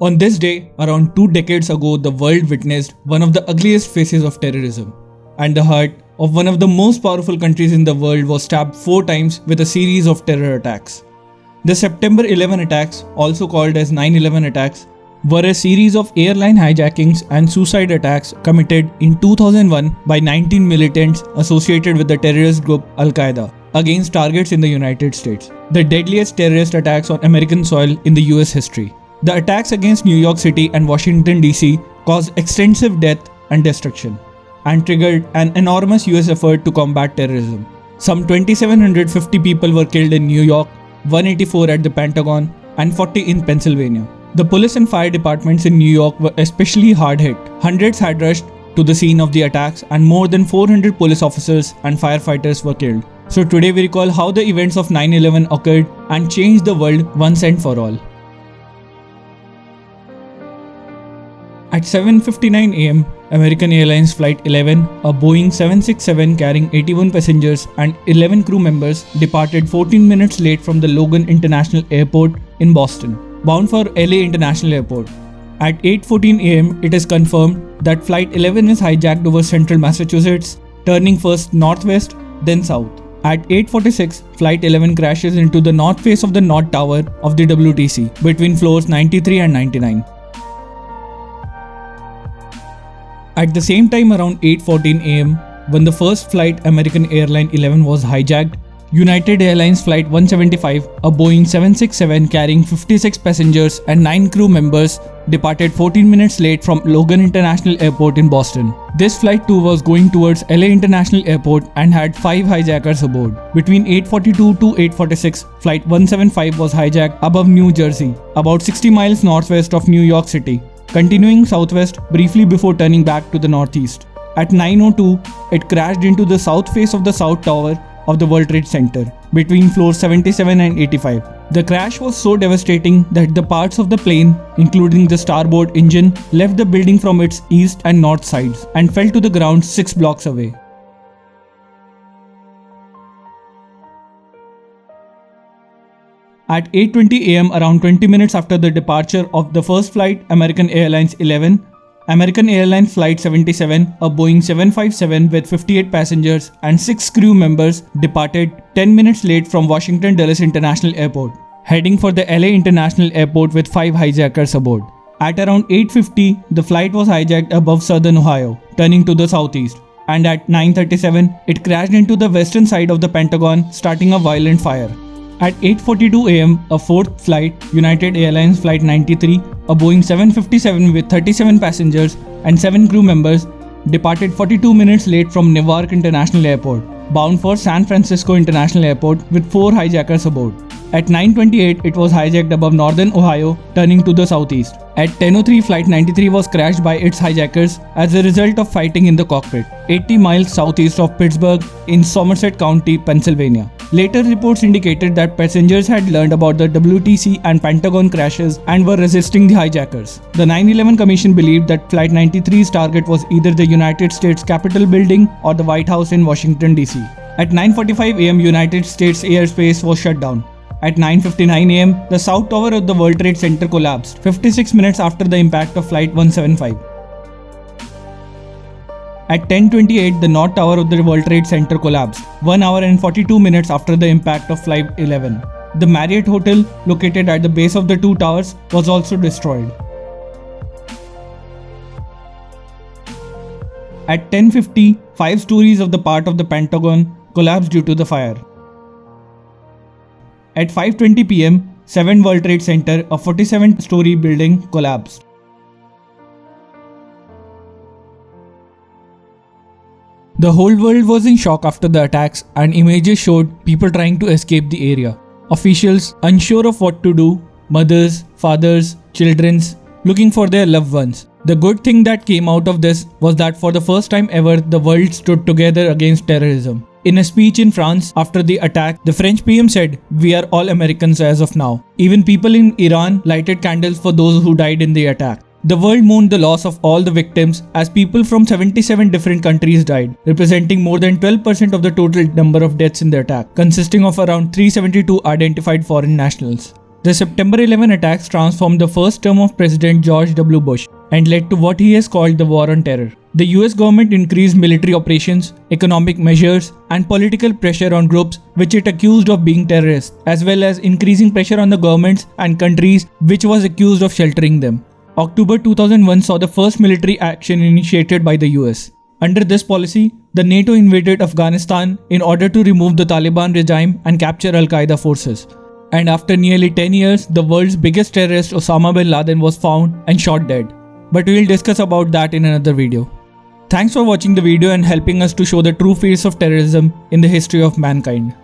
On this day, around 2 decades ago, the world witnessed one of the ugliest faces of terrorism, and the heart of one of the most powerful countries in the world was stabbed 4 times with a series of terror attacks. The September 11 attacks, also called as 9/11 attacks, were a series of airline hijackings and suicide attacks committed in 2001 by 19 militants associated with the terrorist group Al-Qaeda against targets in the United States, the deadliest terrorist attacks on American soil in the US history. The attacks against New York City and Washington DC caused extensive death and destruction, and triggered an enormous US effort to combat terrorism. Some 2,750 people were killed in New York, 184 at the Pentagon, and 40 in Pennsylvania. The police and fire departments in New York were especially hard hit. Hundreds had rushed to the scene of the attacks, and more than 400 police officers and firefighters were killed. So today we recall how the events of 9/11 occurred and changed the world once and for all. At 7:59 am, American Airlines Flight 11, a Boeing 767 carrying 81 passengers and 11 crew members, departed 14 minutes late from the Logan International Airport in Boston, bound for LA International Airport. At 8:14 am, it is confirmed that Flight 11 is hijacked over central Massachusetts, turning first northwest, then south. At 8:46, Flight 11 crashes into the north face of the North Tower of the WTC between floors 93 and 99. At the same time, around 8:14 am, when the first flight American Airline 11 was hijacked, United Airlines Flight 175, a Boeing 767 carrying 56 passengers and 9 crew members, departed 14 minutes late from Logan International Airport in Boston. This flight too was going towards LA International Airport and had 5 hijackers aboard. Between 8:42 to 8:46, Flight 175 was hijacked above New Jersey, about 60 miles northwest of New York City, continuing southwest briefly before turning back to the northeast. At 9:02, it crashed into the south face of the South Tower of the World Trade Center, between floors 77 and 85. The crash was so devastating that the parts of the plane, including the starboard engine, left the building from its east and north sides and fell to the ground 6 blocks away. At 8:20 am, around 20 minutes after the departure of the first flight, American Airlines 11, American Airlines Flight 77, a Boeing 757 with 58 passengers and 6 crew members, departed 10 minutes late from Washington Dulles International Airport, heading for the LA International Airport with 5 hijackers aboard. At around 8:50, the flight was hijacked above southern Ohio, turning to the southeast, and at 9:37, it crashed into the western side of the Pentagon, starting a violent fire. At 8:42 am, a fourth flight, United Airlines Flight 93, a Boeing 757 with 37 passengers and 7 crew members, departed 42 minutes late from Newark International Airport, bound for San Francisco International Airport with 4 hijackers aboard. At 9:28, it was hijacked above northern Ohio, turning to the southeast. At 10:03, Flight 93 was crashed by its hijackers as a result of fighting in the cockpit, 80 miles southeast of Pittsburgh in Somerset County, Pennsylvania. Later reports indicated that passengers had learned about the WTC and Pentagon crashes and were resisting the hijackers. The 9/11 Commission believed that Flight 93's target was either the United States Capitol building or the White House in Washington, D.C. At 9:45 am, United States airspace was shut down. At 9:59 am, the South Tower of the World Trade Center collapsed, 56 minutes after the impact of Flight 175. At 10:28, the North Tower of the World Trade Center collapsed, 1 hour and 42 minutes after the impact of Flight 11. The Marriott Hotel, located at the base of the 2 towers, was also destroyed. At 10:50, 5 stories of the part of the Pentagon collapsed due to the fire. At 5:20 pm, 7 World Trade Center, a 47-story building, collapsed. The whole world was in shock after the attacks, and images showed people trying to escape the area. Officials, unsure of what to do, mothers, fathers, children, looking for their loved ones. The good thing that came out of this was that for the first time ever, the world stood together against terrorism. In a speech in France after the attack, the French PM said, "We are all Americans as of now." Even people in Iran lighted candles for those who died in the attack. The world mourned the loss of all the victims as people from 77 different countries died, representing more than 12% of the total number of deaths in the attack, consisting of around 372 identified foreign nationals. The September 11 attacks transformed the first term of President George W. Bush and led to what he has called the War on Terror. The US government increased military operations, economic measures, and political pressure on groups which it accused of being terrorists, as well as increasing pressure on the governments and countries which was accused of sheltering them. October 2001 saw the first military action initiated by the US. Under this policy, the NATO invaded Afghanistan in order to remove the Taliban regime and capture Al-Qaeda forces. And after nearly 10 years, the world's biggest terrorist Osama bin Laden was found and shot dead. But we'll discuss about that in another video. Thanks for watching the video and helping us to show the true face of terrorism in the history of mankind.